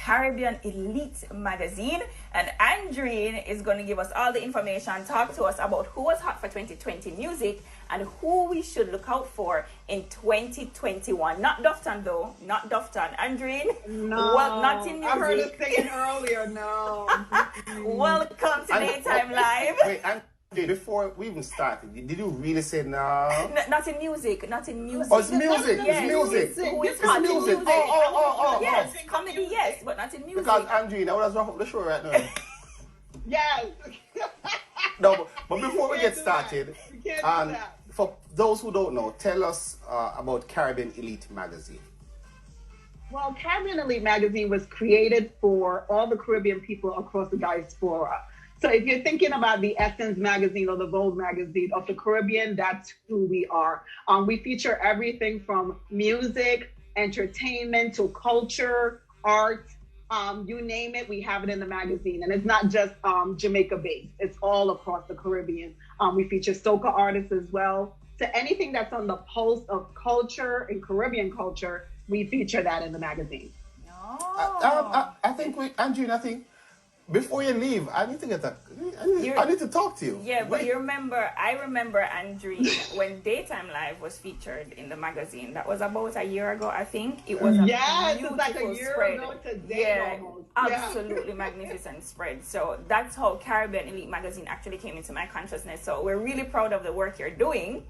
Caribbean Elite magazine. And Andrene is going to give us all the information, talk to us about who was hot for 2020 music and who we should look out for in 2021. Not Dufton though, not Dufton. Andrene, no, well, not in music. I heard it saying earlier, no. Welcome to Daytime Live. Wait, before we even started, did you really say no? Not in music, not in music. Oh, it's music, yes. it's music. Who is It's hot in music. music? Oh. Yes, comedy, yes, but not in music. Because Andrene, I would wrap up the show right now. Yes. No, but before we get started, We can't do that. for those who don't know, tell us about Caribbean Elite magazine. Well, Caribbean Elite magazine was created for all the Caribbean people across the diaspora. So if you're thinking about the Essence magazine or the Vogue magazine of the Caribbean, that's who we are. We feature everything from music, entertainment, to culture, art, you name it, we have it in the magazine. And it's not just Jamaica based, it's all across the Caribbean. We feature soca artists as well. So anything that's on the pulse of culture and Caribbean culture, we feature that in the magazine. I think Andrene, before you leave, I need to talk to you. Yeah, but I remember Andrene when Daytime Live was featured in the magazine. That was about a year ago, I think. It was a it's like a beautiful year spread. ago today almost. Absolutely magnificent spread. So that's how Caribbean Elite magazine actually came into my consciousness. So we're really proud of the work you're doing.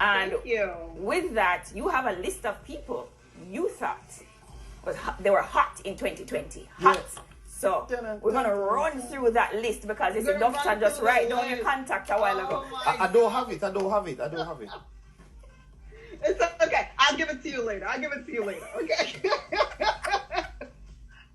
And Thank you. with that, you have a list of people you thought they were hot in 2020. Hot. Yes. So we're gonna run through that list because it's a doctor just write down your contact a while ago. I don't have it. It's okay. I'll give it to you later. Okay.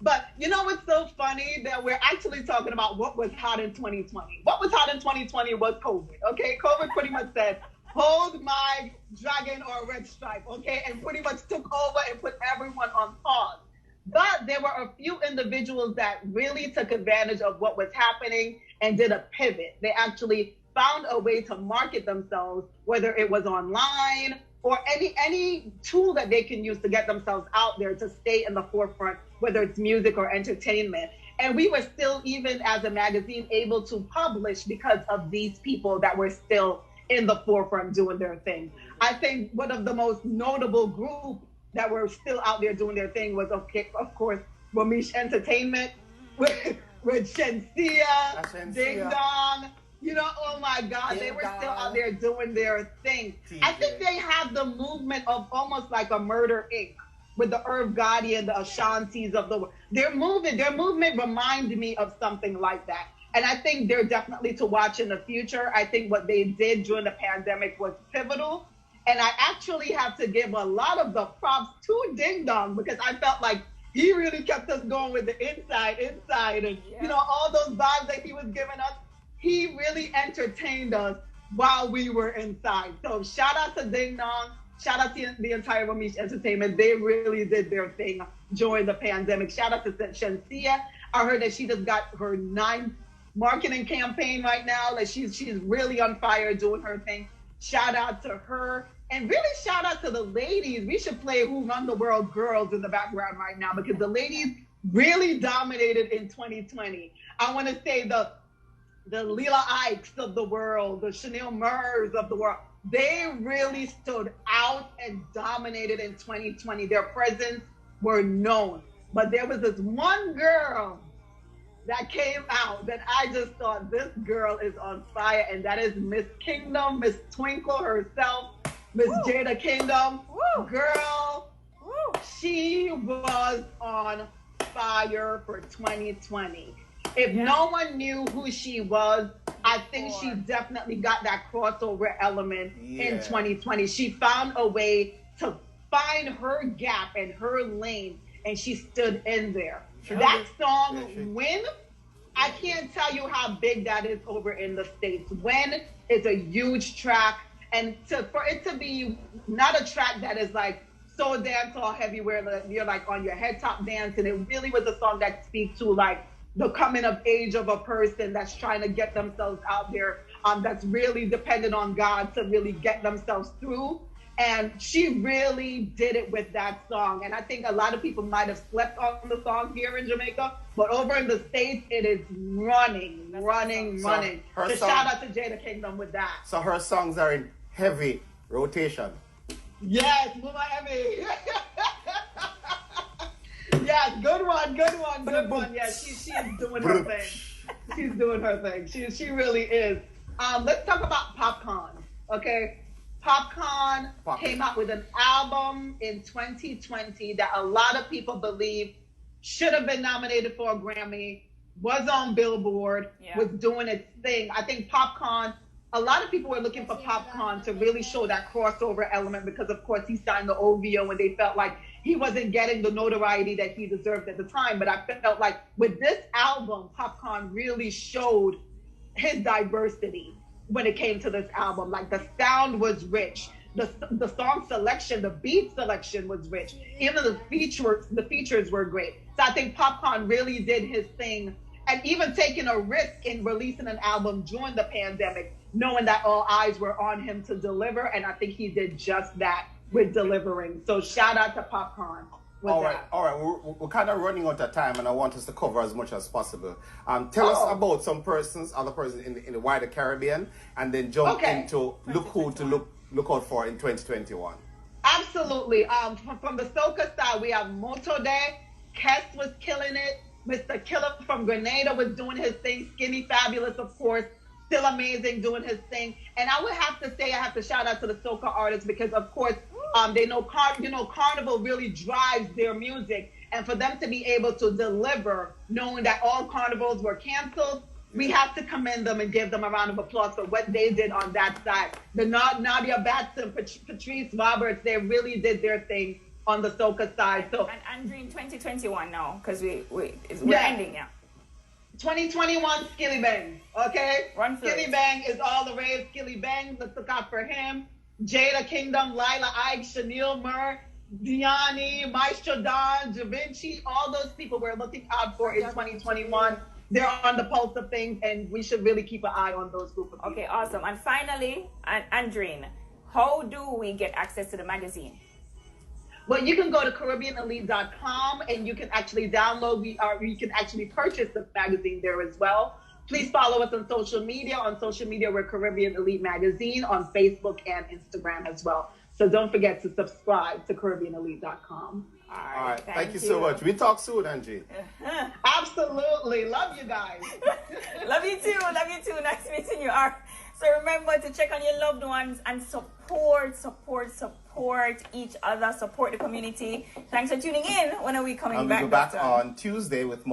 But you know what's so funny? That we're actually talking about what was hot in 2020. What was hot in 2020 was COVID. Okay, COVID pretty much said, hold my dragon or red stripe. Okay, and pretty much took over and put everyone on pause. But there were a few individuals that really took advantage of what was happening and did a pivot. They actually found a way to market themselves, whether it was online or any tool that they can use to get themselves out there to stay in the forefront, whether it's music or entertainment. And we were still, even as a magazine, able to publish because of these people that were still in the forefront doing their thing. I think one of the most notable group that were still out there doing their thing was, of course, Ramesh Entertainment with Shensia, Ding Dong. You know, oh my God, they were still out there doing their thing. TVJ. I think they have the movement of almost like a Murder Inc. with the Irv Gotti and the Ashantis of the world. Their movement reminded me of something like that. And I think they're definitely to watch in the future. I think what they did during the pandemic was pivotal. And I actually have to give a lot of the props to Ding Dong because I felt like he really kept us going with the inside, and you know, all those vibes that he was giving us. He really entertained us while we were inside. So shout out to Ding Dong. Shout out to the entire Ramesh Entertainment. They really did their thing during the pandemic. Shout out to Shensia. I heard that she just got her 9th marketing campaign right now. Like she's really on fire doing her thing. Shout out to her. And really shout out to the ladies. We should play Who Run the World Girls in the background right now because the ladies really dominated in 2020. I want to say the Leela Ikes of the world, the Chanel Murs of the world. They really stood out and dominated in 2020. Their presence were known. But there was this one girl that came out that I just thought this girl is on fire, and that is Miss Kingdom, Miss Twinkle herself, Miss Jada Kingdom. Woo. Girl, Woo. she was on fire for 2020. If no one knew who she was, I think she definitely got that crossover element in 2020. She found a way to find her gap and her lane, and she stood in there. That song, When, I can't tell you how big that is over in the States. When is a huge track, and for it to be not a track that is like so dancehall heavy where you're like on your head top dancing, it really was a song that speaks to like the coming of age of a person that's trying to get themselves out there, that's really dependent on God to really get themselves through. And she really did it with that song. And I think a lot of people might have slept on the song here in Jamaica, but over in the States, it is running. So shout out to Jada Kingdom with that. So her songs are in heavy rotation. Yes, Mama Emmy. Yes, good one. Yeah, she's doing her thing. She's doing her thing. She really is. Let's talk about Popcorn, okay? Popcorn came out with an album in 2020 that a lot of people believe should have been nominated for a Grammy, was on Billboard, was doing its thing. I think Popcorn, a lot of people were looking for Popcorn to really show that crossover element because, of course, he signed the OVO and they felt like he wasn't getting the notoriety that he deserved at the time. But I felt like with this album, Popcorn really showed his diversity when it came to this album. Like the sound was rich, the song selection, the beat selection was rich, even the features were great. So I think Popcorn really did his thing, and even taking a risk in releasing an album during the pandemic, knowing that all eyes were on him to deliver, and I think he did just that with delivering. So shout out to Popcorn. All right. We're kind of running out of time, and I want us to cover as much as possible. Tell us about other persons in the wider Caribbean, and then jump into who to look out for in 2021. Absolutely. From the soca side, we have Moto Day. Kes was killing it. Mr. Killer from Grenada was doing his thing. Skinny Fabulous, of course, still amazing, doing his thing. And I would have to say, I have to shout out to the soca artists because, of course, they know Carnival really drives their music, and for them to be able to deliver, knowing that all carnivals were canceled, we have to commend them and give them a round of applause for what they did on that side. The Nadia Batson, Patrice Roberts, they really did their thing on the soca side. So and Andrene 2021 now, because we're ending now. 2021 Skilly Bang, okay? Skilly Bang is all the rave. Skilly Bang, let's look out for him. Jada Kingdom, Lila Ike, Chanel Murr, Diani, Maestro Don, Da Vinci, all those people we're looking out for in 2021. They're on the pulse of things, and we should really keep an eye on those group of people. Okay, awesome. And finally, Andrene, how do we get access to the magazine? Well, you can go to CaribbeanElite.com and you can actually download, you can actually purchase the magazine there as well. Please follow us on social media. On social media, we're Caribbean Elite Magazine on Facebook and Instagram as well. So don't forget to subscribe to CaribbeanElite.com. All right. Thank you so much. We talk soon, Angie. Absolutely. Love you guys. Love you too. Nice meeting you. All right. So remember to check on your loved ones and support each other, support the community. Thanks for tuning in. When are we coming back? We'll be back on Tuesday with more.